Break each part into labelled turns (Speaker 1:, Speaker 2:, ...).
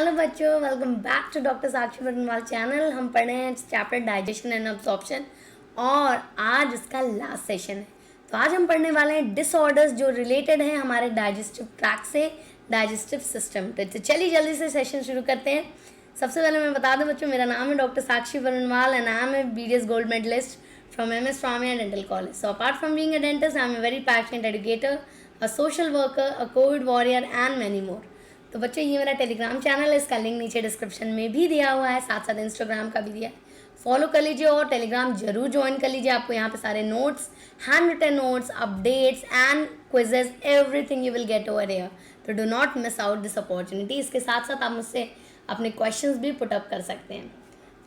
Speaker 1: Hello बच्चों, welcome back to doctor Sakshi Baranwal channel. हम पढ़ रहे हैं चैप्टर डाइजेशन एंड अब्जॉर्प्शन और आज इसका लास्ट सेशन है। तो आज हम पढ़ने वाले हैं डिसऑर्डर्स जो रिलेटेड हैं हमारे डाइजेस्टिव ट्रैक्ट से, डाइजेस्टिव सिस्टम। तो चलिए जल्दी से सेशन शुरू करते हैं। सबसे पहले मैं बता दूं बच्चों, मेरा नाम है doctor Sakshi Baranwal and I am a BDS gold medallist from MS Ramaya Dental College. So apart from being a dentist, I am a very passionate educator, a social worker, a COVID warrior and many more. तो बच्चों ये मेरा Telegram channel है, इसका link नीचे description में भी दिया हुआ है, साथ साथ इंस्टाग्राम का भी दिया है। फॉलो कर लीजिए और टेलीग्राम जरूर ज्वाइन कर लीजिए। आपको यहाँ पे सारे notes, hand written notes, updates and quizzes, everything you will get over here. तो do not miss out this opportunity. इसके साथ साथ आप मुझसे अपने क्वेश्चंस भी पुट अप कर सकते हैं।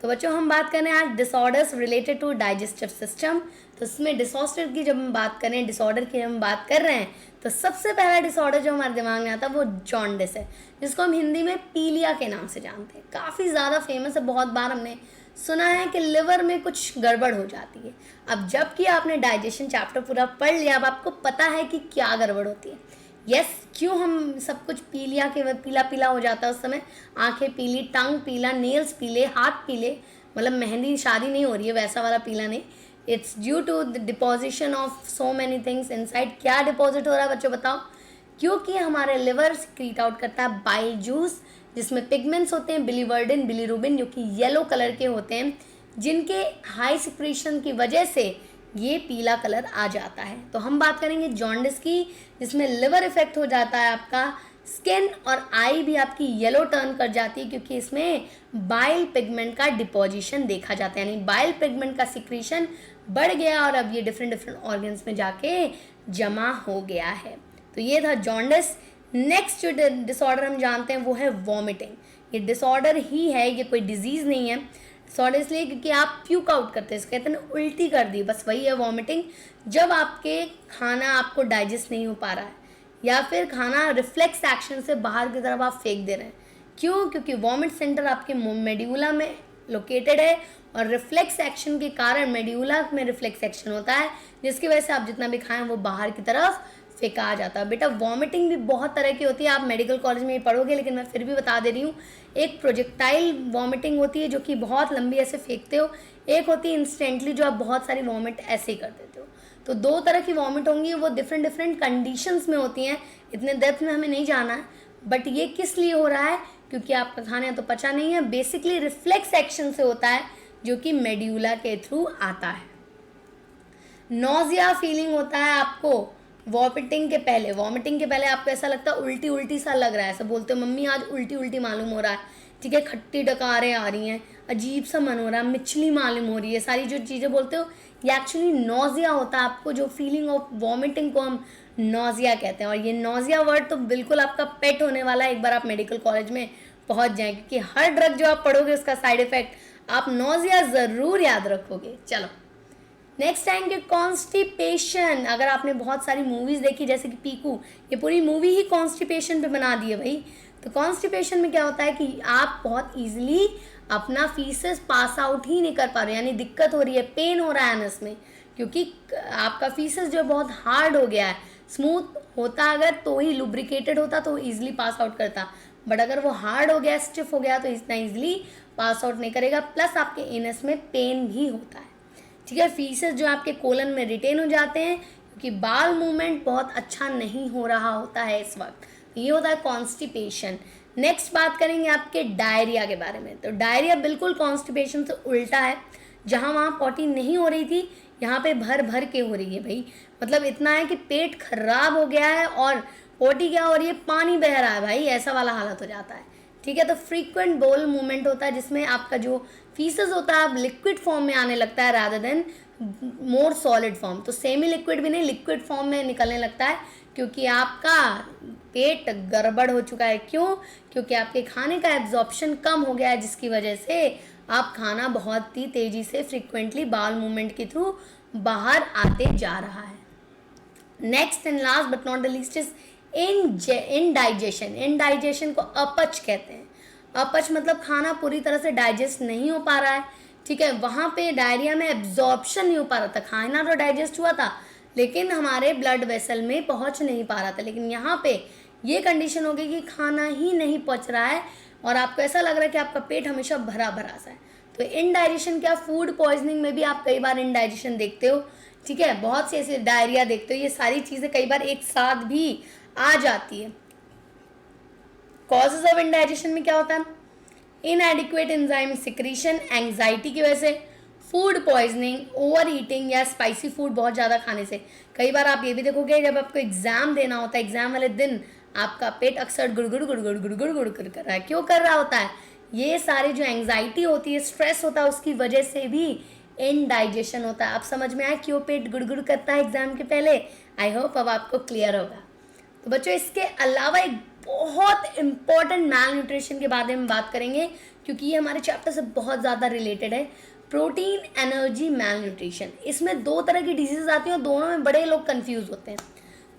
Speaker 1: तो बच्चों हम बात करें आज disorders related to digestive system. तो इसमें डिसऑर्डर की जब हम बात करें, डिसऑर्डर की हम बात कर रहे हैं, तो सबसे पहला डिसऑर्डर जो हमारे दिमाग में आता है वो जॉन्डिस है, जिसको हम हिंदी में पीलिया के नाम से जानते हैं। काफ़ी ज़्यादा फेमस है, बहुत बार हमने सुना है कि लिवर में कुछ गड़बड़ हो जाती है। अब जबकि आपने डाइजेशन चैप्टर पूरा पढ़ लिया, अब आपको पता है कि क्या गड़बड़ होती है। क्यों हम सब कुछ पीलिया के पीला पीला हो जाता है उस समय, आंखें पीली, टंग पीला, नेल्स पीले, हाथ पीले, मतलब मेहंदी शादी नहीं हो रही है वैसा वाला पीला नहीं। It's due to the deposition of so many things inside. क्या डिपॉजिट हो रहा है बच्चों बताओ? क्योंकि हमारे लिवर क्रीट आउट करता है बाइल जूस, जिसमें पिगमेंट्स होते हैं बिलीवर्डिन, बिलीरुबिन, जो कि येलो कलर के होते हैं, जिनके हाई सिक्रीशन की वजह से ये पीला कलर आ जाता है। तो हम बात करेंगे जॉन्डिस की, जिसमें लिवर इफेक्ट हो जाता है आपका, स्किन और आई भी आपकी येलो टर्न कर जाती है, क्योंकि इसमें बाइल पिगमेंट का डिपोजिशन देखा जाता है, यानी बाइल पिगमेंट का सिक्रीशन बढ़ गया और अब ये डिफरेंट ऑर्गन्स में जाके जमा हो गया है। तो ये था जॉन्डिस। नेक्स्ट जो डिसऑर्डर हम जानते हैं वो है वॉमिटिंग। ये डिसऑर्डर ही है, ये कोई डिजीज़ नहीं है। डिसऑर्डर इसलिए क्योंकि आप प्यूक आउट करते हैं, इसको कहते हैं ना उल्टी कर दी, बस वही है वॉमिटिंग। जब आपके खाना आपको डाइजेस्ट नहीं हो पा रहा है या फिर खाना रिफ्लेक्स एक्शन से बाहर की तरफ आप फेंक दे रहे हैं। क्यों? क्योंकि वॉमिट सेंटर आपके मेड्यूला में लोकेटेड है और रिफ्लेक्स एक्शन के कारण मेड्यूला में रिफ्लेक्स एक्शन होता है, जिसकी वजह से आप जितना भी खाएं वो बाहर की तरफ फेंका जाता है। बेटा वॉमिटिंग भी बहुत तरह की होती है, आप मेडिकल कॉलेज में ही पढ़ोगे, लेकिन मैं फिर भी बता दे रही हूँ। एक प्रोजेक्टाइल वॉमिटिंग होती है जो कि बहुत लंबी ऐसे फेंकते हो, एक होती है इंस्टेंटली जो आप बहुत सारी वॉमिट ऐसे ही कर देते हो। तो दो तरह की वॉमिट होंगी, वो डिफरेंट कंडीशंस में होती हैं, इतने डेप्थ में हमें नहीं जाना है। बट ये किस लिए हो रहा है? क्योंकि आपका खाना तो पचा नहीं है, बेसिकली रिफ्लेक्स एक्शन से होता है, जो कि मेड्यूला के थ्रू आता है। नोजिया फीलिंग होता है आपको वॉमिटिंग के पहले आपको ऐसा लगता है उल्टी उल्टी सा लग रहा है, ऐसा बोलते हो मम्मी आज उल्टी उल्टी मालूम हो रहा है, ठीक है, खट्टी डकारें आ रही हैं, अजीब सा मन हो रहा है, मिचली मालूम हो रही है, सारी जो चीज़ें बोलते हो ये एक्चुअली नोजिया होता है। आपको जो फीलिंग ऑफ वॉमिटिंग को हम नोजिया कहते हैं, और ये नोजिया वर्ड तो बिल्कुल आपका पेट होने वाला है एक बार आप मेडिकल कॉलेज में पहुंच जाएं, क्योंकि हर ड्रग जो आप पढ़ोगे उसका साइड इफेक्ट आप नोजिया ज़रूर याद रखोगे। चलो नेक्स्ट आएंगे कॉन्स्टिपेशन। अगर आपने बहुत सारी मूवीज़ देखी जैसे कि पीकू, ये पूरी मूवी ही कॉन्स्टिपेशन पे बना दी है भाई। तो कॉन्स्टिपेशन में क्या होता है कि आप बहुत ईजिली अपना फीसेस पास आउट ही नहीं कर पा रहे, यानी दिक्कत हो रही है, पेन हो रहा है एनस में, क्योंकि आपका फीसेस जो बहुत हार्ड हो गया है। स्मूथ होता अगर तो ही, लुब्रिकेटेड होता तो ईजिली पास आउट करता, बट अगर वो हार्ड हो गया, स्टिफ हो गया, तो इतना ईजिली पास आउट नहीं करेगा। प्लस आपके एनस में पेन भी होता है, ठीक है। फीसेस जो आपके कोलन में रिटेन हो जाते हैं, क्योंकि बाल मूवमेंट बहुत अच्छा नहीं हो रहा होता है इस वक्त। ये होता है कॉन्स्टिपेशन। नेक्स्ट बात करेंगे आपके डायरिया के बारे में। तो डायरिया बिल्कुल कॉन्स्टिपेशन से उल्टा है। जहाँ वहाँ पॉटी नहीं हो रही थी, यहाँ पे भर भर के हो रही है भाई। मतलब इतना है कि पेट खराब हो गया है और पॉटी क्या हो रही है, पानी बह रहा है भाई, ऐसा वाला हालत हो जाता है, ठीक है। तो फ्रीक्वेंट बोल मूवमेंट होता है, जिसमें आपका जो फीसेस होता है अब लिक्विड फॉर्म में आने लगता है रादर देन मोर सॉलिड फॉर्म। तो सेमी लिक्विड भी नहीं, लिक्विड फॉर्म में निकलने लगता है, क्योंकि आपका पेट गड़बड़ हो चुका है। क्यों? क्योंकि आपके खाने का एब्जॉर्प्शन कम हो गया है, जिसकी वजह से आप खाना बहुत ही तेज़ी से फ्रीक्वेंटली बाउल मूवमेंट के थ्रू बाहर आते जा रहा है। Next and last but not the least is indigestion. Indigestion को अपच कहते हैं। अपच मतलब खाना पूरी तरह से डाइजेस्ट नहीं हो पा रहा है, ठीक है। वहाँ पे डायरिया में एब्जॉर्प्शन नहीं हो पा रहा था, खाना तो डाइजेस्ट हुआ था लेकिन हमारे ब्लड वेसल में पहुँच नहीं पा रहा था। लेकिन यहाँ पे ये कंडीशन हो गई कि खाना ही नहीं पच रहा है, और आपको ऐसा लग रहा है कि आपका पेट हमेशा भरा भरा सा है। तो इनडाइजेशन क्या, फूड पॉइजनिंग में भी आप कई बार इनडाइजेशन देखते हो, ठीक है, बहुत से ऐसे डायरिया देखते हो, ये सारी चीज़ें कई बार एक साथ भी आ जाती है। कॉजेज ऑफ इनडाइजेशन में क्या होता है, इनएडिक्वेट एंजाइम सिक्रीशन, एंग्जाइटी की वजह से, फूड पॉइजनिंग, ओवर ईटिंग या स्पाइसी फूड बहुत ज़्यादा खाने से। कई बार आप ये भी देखोगे जब आपको एग्जाम देना होता है, एग्जाम वाले दिन आपका पेट अक्सर गुड़गुड़ गुड़गुड़ गुड़गुड़ गुड़गुड़ कर रहा है। क्यों कर रहा होता है, ये सारी जो एंग्जाइटी होती है, स्ट्रेस होता है, उसकी वजह से भी इनडाइजेशन होता है। अब समझ में आया क्यों पेट गुड़गुड़ करता है एग्जाम के पहले। आई होप अब आपको क्लियर होगा। तो बच्चों इसके अलावा एक बहुत इंपॉर्टेंट मैल न्यूट्रिशन के बारे में बात करेंगे, क्योंकि ये हमारे चैप्टर से बहुत ज़्यादा रिलेटेड है। प्रोटीन एनर्जी मैल न्यूट्रिशन, इसमें दो तरह की डिजीज आती हैं और दोनों में बड़े लोग कंफ्यूज होते हैं।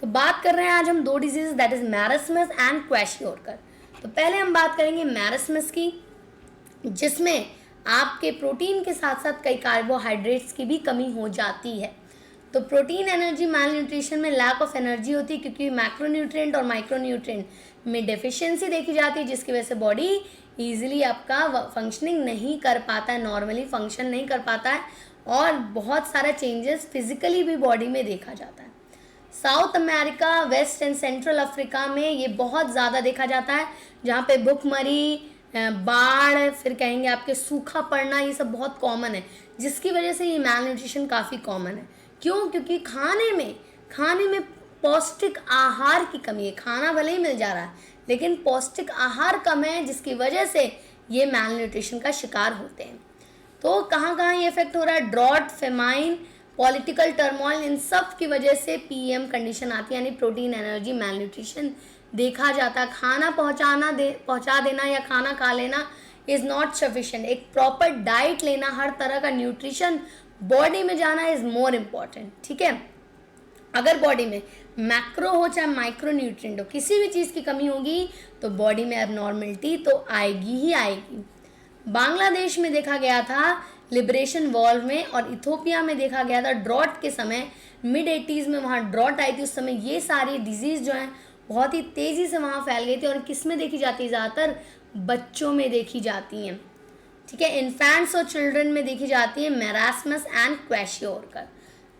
Speaker 1: तो बात कर रहे हैं आज हम दो डिजीज, दैट इज मैरस्मस एंड क्वैशियोरकर। तो पहले हम बात करेंगे मैरस्मस की, जिसमें आपके प्रोटीन के साथ साथ कई कार्बोहाइड्रेट्स की भी कमी हो जाती है। तो प्रोटीन एनर्जी मैल न्यूट्रिशन में लैक ऑफ एनर्जी होती है, क्योंकि मैक्रोन्यूट्रिएंट और माइक्रोन्यूट्रिएंट में डेफिशिएंसी देखी जाती है, जिसकी वजह से बॉडी ईजिली आपका फंक्शनिंग नहीं कर पाता है, नॉर्मली फंक्शन नहीं कर पाता है, और बहुत सारा चेंजेस फिजिकली भी बॉडी में देखा जाता है। South America, West and Central Africa में ये बहुत ज़्यादा देखा जाता है, जहाँ पे भुखमरी, बाढ़, फिर कहेंगे आपके सूखा पड़ना, ये सब बहुत कॉमन है, जिसकी वजह से ये मैल न्यूट्रिशन काफ़ी कॉमन है। क्यों, क्योंकि खाने में पौष्टिक आहार की कमी है। खाना भले ही मिल जा रहा है लेकिन पौष्टिक आहार कम है, जिसकी वजह से ये मैल न्यूट्रिशन का शिकार होते हैं। तो कहाँ कहाँ ये इफेक्ट हो रहा है, ड्रॉट, फेमाइन, पॉलिटिकल टर्मोइल, इन सब की वजह से पीएम कंडीशन आती है, यानी प्रोटीन एनर्जी मैल न्यूट्रिशन देखा जाता है। खाना पहुंचा देना या खाना खा लेना इज़ नॉट सफिशिएंट। एक प्रॉपर डाइट लेना, हर तरह का न्यूट्रिशन बॉडी में जाना इज़ मोर इम्पॉर्टेंट, ठीक है। अगर बॉडी में मैक्रो हो चाहे माइक्रो न्यूट्रिएंट हो, किसी भी चीज़ की कमी होगी तो बॉडी में एबनॉर्मलिटी तो आएगी ही आएगी। बांग्लादेश में देखा गया था लिबरेशन वॉर में, और इथोपिया में देखा गया था ड्रॉट के समय, मिड 80s में वहाँ ड्रॉट आई थी। उस समय ये सारी डिजीज़ जो हैं बहुत ही तेज़ी से वहाँ फैल गई थी, और किस में देखी जाती है, ज़्यादातर बच्चों में देखी जाती हैं, ठीक है। इन्फेंट्स और चिल्ड्रन में देखी जाती है मैरास्मस एंड क्वैशियोरकर।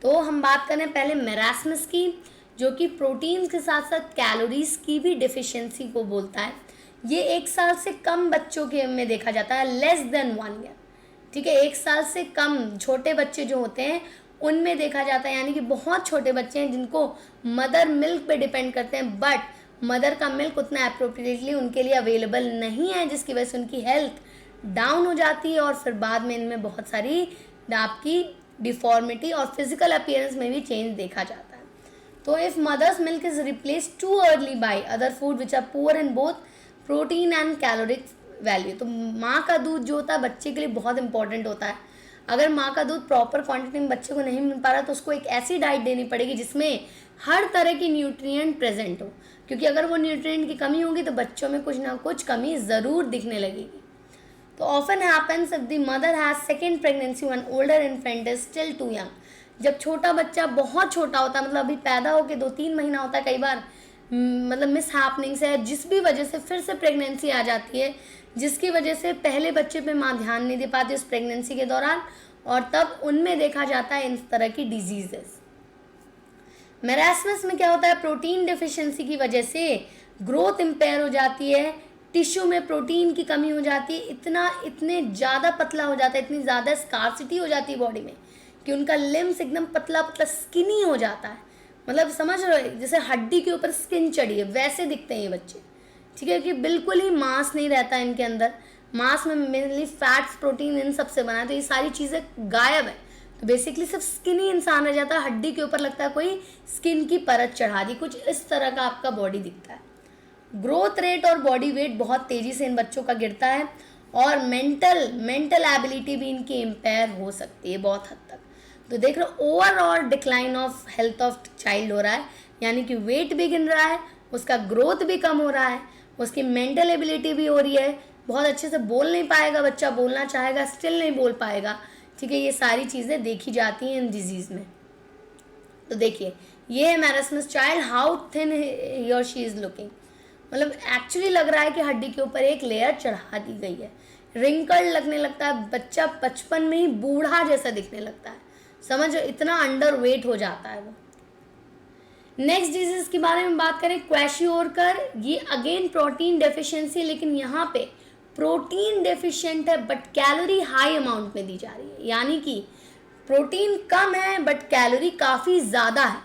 Speaker 1: तो हम बात करें पहले मैरास्मस की, जो कि प्रोटीन्स के साथ साथ कैलोरीज की भी डिफिशियंसी को बोलता है। ये 1 साल से कम बच्चों के में देखा जाता है, लेस देन 1 ईयर, ठीक है। 1 साल से कम छोटे बच्चे जो होते हैं उनमें देखा जाता है, यानी कि बहुत छोटे बच्चे हैं जिनको मदर मिल्क पे डिपेंड करते हैं, बट मदर का मिल्क उतना अप्रोप्रिएटली उनके लिए अवेलेबल नहीं है, जिसकी वजह से उनकी हेल्थ डाउन हो जाती है, और फिर बाद में इनमें बहुत सारी आपकी डिफॉर्मिटी और फिजिकल अपीयरेंस में भी चेंज देखा जाता है। तो if mother's milk is replace too early by other food which are poor in both protein and caloric value, तो माँ का दूध जो होता है बच्चे के लिए बहुत इंपॉर्टेंट होता है। अगर माँ का दूध प्रॉपर क्वांटिटी में बच्चे को नहीं मिल पा रहा तो उसको एक ऐसी डाइट देनी पड़ेगी जिसमें हर तरह की न्यूट्रिएंट प्रेजेंट हो, क्योंकि अगर वो न्यूट्रिएंट की कमी होगी तो बच्चों में कुछ ना कुछ कमी ज़रूर दिखने लगेगी। तो often happens if the mother has second pregnancy when older infant is still too young. जब छोटा बच्चा बहुत छोटा होता है, मतलब अभी पैदा होकर 2-3 महीना होता है, कई बार मतलब मिस हैपनिंग से जिस भी वजह से फिर से प्रेगनेंसी आ जाती है, जिसकी वजह से पहले बच्चे पे माँ ध्यान नहीं दे पाती उस प्रेगनेंसी के दौरान, और तब उनमें देखा जाता है इन तरह की डिजीजेस। मैरास्मस में क्या होता है, प्रोटीन डिफिशियंसी की वजह से ग्रोथ इम्पेयर हो जाती है, टिश्यू में प्रोटीन की कमी हो जाती है, इतने ज़्यादा पतला हो जाता है, इतनी ज़्यादा स्कार्सिटी हो जाती है बॉडी में कि उनका लिम्स एकदम पतला पतला स्किनी हो जाता है। मतलब समझ रहे हो, जैसे हड्डी के ऊपर स्किन चढ़ी है वैसे दिखते हैं ये बच्चे, ठीक है, कि बिल्कुल ही मांस नहीं रहता है इनके अंदर। मांस में मेनली फैट्स, प्रोटीन इन सब से बना है, तो ये सारी चीज़ें गायब है। तो बेसिकली सिर्फ स्किनी इंसान रह जाता है, हड्डी के ऊपर लगता है कोई स्किन की परत चढ़ा दी, कुछ इस तरह का आपका बॉडी दिखता है। ग्रोथ रेट और बॉडी वेट बहुत तेज़ी से इन बच्चों का गिरता है, और मेंटल एबिलिटी भी इनकी इम्पेयर हो सकती है बहुत हद तक। तो देख रहे हो overall decline of health of child हो रहा है, यानी कि वेट भी गिर रहा है, उसका ग्रोथ भी कम हो रहा है, उसकी मेंटल एबिलिटी भी हो रही है, बहुत अच्छे से बोल नहीं पाएगा बच्चा, बोलना चाहेगा स्टिल नहीं बोल पाएगा, ठीक है। ये सारी चीज़ें देखी जाती हैं इन डिजीज़ में। तो देखिए ये है मैरास्मस चाइल्ड, हाउ थिन ही और शी इज़ लुकिंग। मतलब एक्चुअली लग रहा है कि हड्डी के ऊपर एक लेयर चढ़ा दी गई है। रिंकल लगने लगता है, बच्चा बचपन में ही बूढ़ा जैसा दिखने लगता है, समझो इतना अंडर वेट हो जाता है वो। नेक्स्ट डिजीज के बारे में बात करें, क्वैशियोरकर, ये अगेन प्रोटीन डेफिशिएंसी, लेकिन यहाँ पे प्रोटीन डेफिशिएंट है बट कैलोरी हाई अमाउंट में दी जा रही है, यानी कि प्रोटीन कम है बट कैलोरी काफ़ी ज़्यादा है।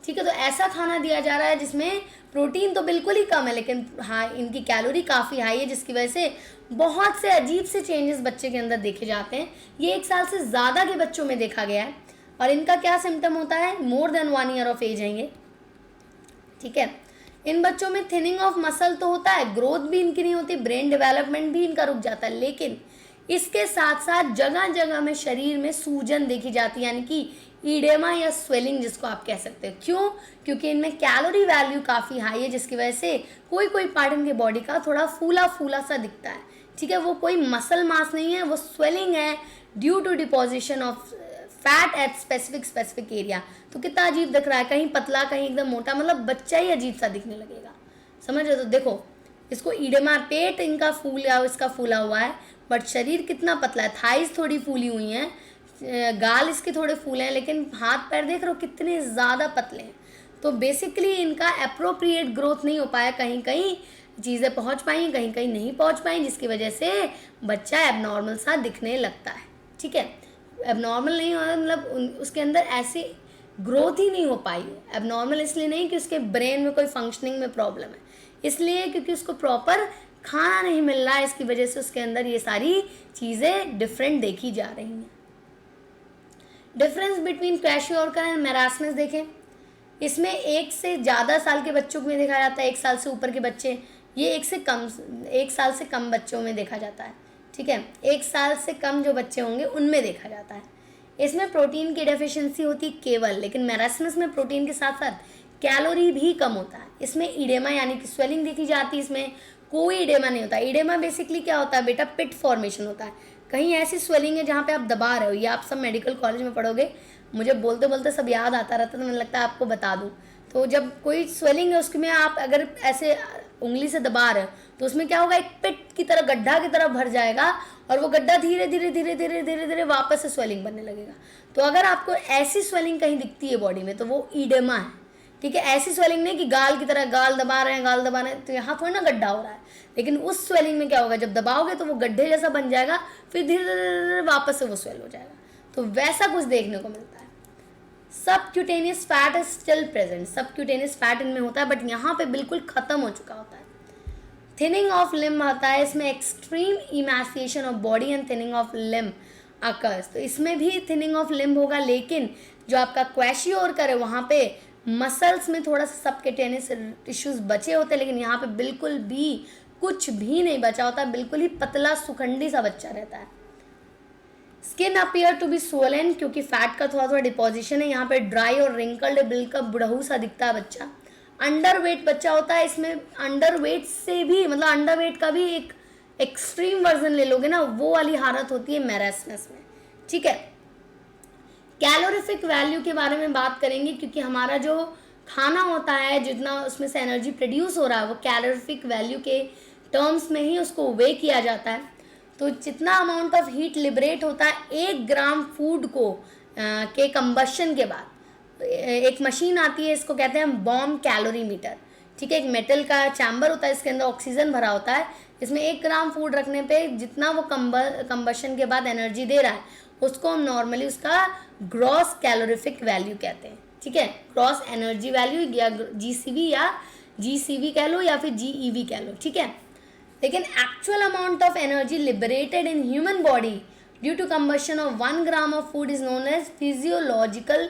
Speaker 1: ठीक है, तो ऐसा खाना दिया जा रहा है जिसमें प्रोटीन तो बिल्कुल ही कम है लेकिन हाँ इनकी कैलोरी काफ़ी हाई है, जिसकी वजह से बहुत से अजीब से चेंजेस बच्चे के अंदर देखे जाते हैं। ये 1 साल से ज़्यादा के बच्चों में देखा गया है। और इनका क्या सिम्टम होता है, more than 1 year of age है ये। ठीक है, इन बच्चों में थिनिंग ऑफ मसल तो होता है, ग्रोथ भी इनकी नहीं होती, ब्रेन डेवलपमेंट भी इनका रुक जाता है, लेकिन इसके साथ साथ जगह जगह में शरीर में सूजन देखी जाती है, यानी कि ईडेमा या स्वेलिंग जिसको आप कह सकते हो। क्यों? क्योंकि इनमें कैलोरी वैल्यू काफ़ी हाई है, जिसकी वजह से कोई कोई पार्ट इनके बॉडी का थोड़ा फूला फूला सा दिखता है। ठीक है, वो कोई मसल मास नहीं है, वो स्वेलिंग है due to deposition of fat at specific area. तो कितना अजीब दिख रहा है, कहीं पतला कहीं एकदम मोटा, मतलब बच्चा ही अजीब सा दिखने लगेगा, समझ रहे? तो देखो इसको ईडेमा, पेट इनका इसका फूला हुआ है बट शरीर कितना पतला है, थाइस थोड़ी फूली हुई हैं, गाल इसके थोड़े फूले हैं, लेकिन हाथ पैर देख रहे हो कितने ज़्यादा पतले हैं। तो बेसिकली इनका अप्रोप्रिएट ग्रोथ नहीं हो पाया, कहीं कहीं चीज़ें पहुंच पाई कहीं कहीं नहीं पहुंच पाई, जिसकी वजह से बच्चा एबनॉर्मल सा दिखने लगता है। ठीक है, एबनॉर्मल नहीं हो मतलब उसके अंदर ऐसी ग्रोथ ही नहीं हो पाई है। एबनॉर्मल इसलिए नहीं कि उसके ब्रेन में कोई फंक्शनिंग में प्रॉब्लम है, इसलिए क्योंकि उसको प्रॉपर खाना नहीं मिल रहा है, इसकी वजह से उसके अंदर ये सारी चीज़ें डिफरेंट देखी जा रही हैं। डिफरेंस बिटवीन क्वैशियोरकर एंड मेरास्मस देखें, इसमें 1 से ज़्यादा साल के बच्चों में देखा जाता है, 1 साल से ऊपर के बच्चे, ये 1 साल से कम बच्चों में देखा जाता है। ठीक है, 1 साल से कम जो बच्चे होंगे उनमें देखा जाता है। इसमें प्रोटीन की डेफिशिएंसी होती केवल, लेकिन मेरास्मस में प्रोटीन के साथ साथ कैलोरी भी कम होता है। इसमें ईडेमा यानी कि स्वेलिंग देखी जाती है, इसमें कोई ईडेमा नहीं होता। ईडेमा बेसिकली क्या होता है बेटा, पिट फॉर्मेशन होता है, कहीं ऐसी स्वेलिंग है जहाँ पे आप दबा रहे हो। ये आप सब मेडिकल कॉलेज में पढ़ोगे, मुझे बोलते बोलते सब याद आता रहता है, तो मुझे लगता है आपको बता दूँ। तो जब कोई स्वेलिंग है उसमें आप अगर ऐसे उंगली से दबा रहे हो तो उसमें क्या होगा, एक पिट की तरह, गड्ढा की तरह भर जाएगा और वो गड्ढा धीरे धीरे धीरे धीरे धीरे धीरे वापस से स्वेलिंग बनने लगेगा। तो अगर आपको ऐसी स्वेलिंग कहीं दिखती है बॉडी में तो वो ईडेमा है। ठीक है, ऐसी स्वेलिंग नहीं कि गाल की तरह गाल दबा रहे हैं तो यहाँ थोड़ी ना गड्ढा हो रहा है, लेकिन उस स्वेलिंग में क्या होगा, जब दबाओगे तो वो गड्ढे जैसा बन जाएगा, फिर धीरे धीरे वापस से वो स्वेल हो जाएगा। तो वैसा कुछ देखने को मिलता है। Subcutaneous fat is still present, subcutaneous fat इनमें होता है बट यहाँ पे बिल्कुल खत्म हो चुका होता है। थिनिंग ऑफ लिम्ब आता है, इसमें extreme इमैसिएशन of body and thinning of limb occurs. तो इसमें भी थिनिंग ऑफ लिम्ब होगा, लेकिन जो आपका क्वैशियोरकर है वहाँ पे मसल्स में थोड़ा सा सबक्यूटेनियस टिश्यूज बचे होते हैं, लेकिन यहाँ पे बिल्कुल भी कुछ भी नहीं बचा होता, बिल्कुल ही पतला सुखंडी सा बच्चा रहता है। Skin appear to be swollen, क्योंकि फैट का थोड़ा थोड़ा डिपोजिशन है, यहाँ पे ड्राई और रिंकल्ड, बिल्कुल बुढ़ऊ सा दिखता है बच्चा। अंडर वेट बच्चा होता है, इसमें अंडर वेट से भी मतलब अंडर वेट का भी एक एक्सट्रीम वर्जन ले लोगे ना, वो वाली हालत होती है मेरास्मस में। ठीक है, कैलोरिफिक वैल्यू के बारे में बात करेंगे, क्योंकि हमारा जो खाना होता है जितना उसमें से एनर्जी प्रोड्यूस हो रहा है वो कैलोरिफिक वैल्यू के टर्म्स में ही उसको वे किया जाता है। तो जितना अमाउंट ऑफ हीट लिबरेट होता है 1 ग्राम फूड को के कंबशन के बाद, एक मशीन आती है, इसको कहते हैं बॉम्ब कैलोरीमीटर। ठीक है, एक मेटल का चैम्बर होता है, इसके अंदर ऑक्सीजन भरा होता है, इसमें 1 ग्राम फूड रखने पे जितना वो कंबशन के बाद एनर्जी दे रहा है उसको हम नॉर्मली उसका ग्रॉस कैलोरिफिक वैल्यू कहते हैं। ठीक है, ग्रॉस एनर्जी वैल्यू या जीसीवी कह लो या फिर जीईवी कह लो। ठीक है, लेकिन actual amount of energy liberated in human body due to combustion of 1 gram of food is known as physiological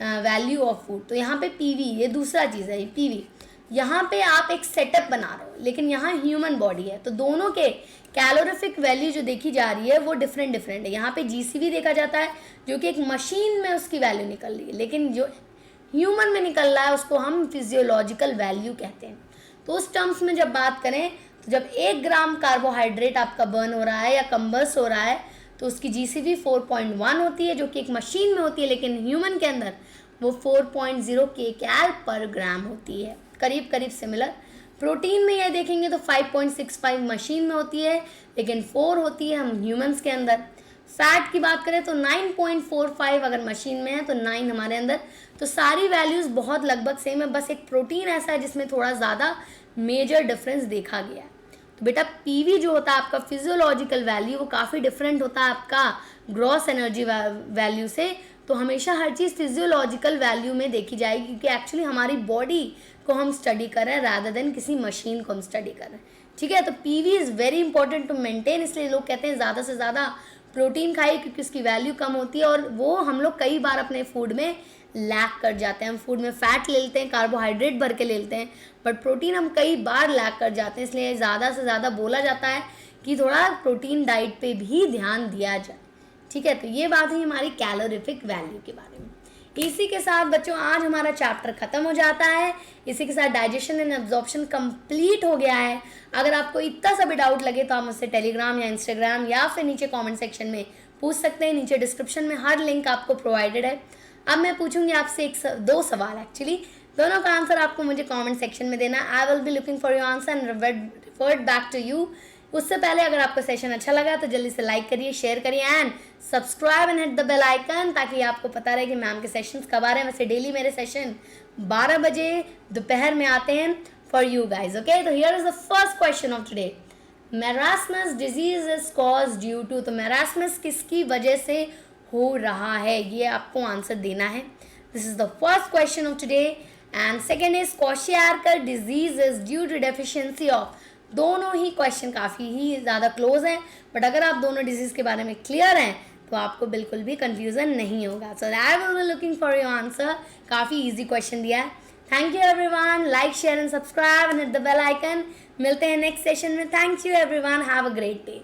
Speaker 1: value of food. तो यहाँ पे पीवी, ये दूसरा चीज़ है, पीवी। यहाँ पे आप एक सेटअप बना रहे हो, लेकिन यहाँ ह्यूमन बॉडी है, तो दोनों के कैलोरिफिक वैल्यू जो देखी जा रही है वो डिफरेंट है। यहाँ पे जीसीवी देखा जाता है जो कि एक मशीन में उसकी वैल्यू निकल रही है, लेकिन जो ह्यूमन में निकल रहा है उसको हम फिजियोलॉजिकल वैल्यू कहते हैं। तो उस टर्म्स में जब बात करें तो जब 1 ग्राम कार्बोहाइड्रेट आपका बर्न हो रहा है या कंबस हो रहा है तो उसकी जीसीवी 4.1 होती है, जो कि एक मशीन में होती है, लेकिन ह्यूमन के अंदर वो 4.0 kcal पर ग्राम होती है, करीब करीब सिमिलर। प्रोटीन में ये देखेंगे तो 5.65 मशीन में होती है, लेकिन 4 होती है हम ह्यूमंस के अंदर। फैट की बात करें तो 9.45 अगर मशीन में है तो 9 हमारे अंदर। तो सारी वैल्यूज़ बहुत लगभग सेम है, बस एक प्रोटीन ऐसा है जिसमें थोड़ा ज़्यादा मेजर डिफरेंस देखा गया है। तो बेटा पीवी जो होता है आपका फिजियोलॉजिकल वैल्यू, वो काफ़ी डिफरेंट होता है आपका ग्रॉस एनर्जी वैल्यू से। तो हमेशा हर चीज़ फिजियोलॉजिकल वैल्यू में देखी जाएगी, क्योंकि एक्चुअली हमारी बॉडी को हम स्टडी कर रहे हैं रादर देन किसी मशीन को हम स्टडी कर रहे हैं। ठीक है, तो PV is very important to maintain, इसलिए लोग कहते हैं ज़्यादा से ज़्यादा प्रोटीन खाइए क्योंकि उसकी वैल्यू कम होती है, और वो हम लोग कई बार अपने फूड में लैक कर जाते हैं। हम फूड में फैट ले लेते हैं, कार्बोहाइड्रेट भर के ले लेते हैं, बट प्रोटीन हम कई बार लैक कर जाते हैं। इसलिए ज़्यादा से ज़्यादा बोला जाता है कि थोड़ा प्रोटीन डाइट पे भी ध्यान दिया जाए। ठीक है, तो ये बात हुई हमारी कैलोरीफिक वैल्यू के बारे में। इसी के साथ बच्चों आज हमारा चैप्टर ख़त्म हो जाता है। इसी के साथ डाइजेशन एंड एब्जॉर्प्शन कंप्लीट हो गया है। अगर आपको इतना सा भी डाउट लगे तो आप मुझसे टेलीग्राम या इंस्टाग्राम या फिर नीचे कमेंट सेक्शन में पूछ सकते हैं। नीचे डिस्क्रिप्शन में हर लिंक आपको प्रोवाइडेड है। अब मैं पूछूंगी आपसे दो सवाल एक्चुअली, दोनों का आंसर आपको मुझे कमेंट सेक्शन में देना। I will be looking for your answer and revert back to you. उससे पहले अगर आपको सेशन अच्छा लगा तो जल्दी से लाइक करिए, शेयर करिए and subscribe and hit the bell icon, ताकि आपको पता रहे कि मैम के सेशंस कब आ रहे हैं। वैसे डेली मेरे सेशन 12 बजे दोपहर में आते हैं फॉर यू गाइज। ओके, तो here is the first question of today. Marasmus disease is cause due to, तो मेरास्मस किसकी वजह से हो रहा है, ये आपको आंसर देना है। This is the first question of today. And second is question disease is due to deficiency of. दोनों ही क्वेश्चन काफ़ी ही ज़्यादा क्लोज हैं, बट अगर आप दोनों डिजीज़ के बारे में क्लियर हैं तो आपको बिल्कुल भी कंफ्यूजन नहीं होगा। So I will be looking for your answer. काफ़ी इजी क्वेश्चन दिया है। Thank you everyone, like share and subscribe and hit the bell icon. मिलते हैं नेक्स्ट सेशन में। Thank you everyone, have a great day.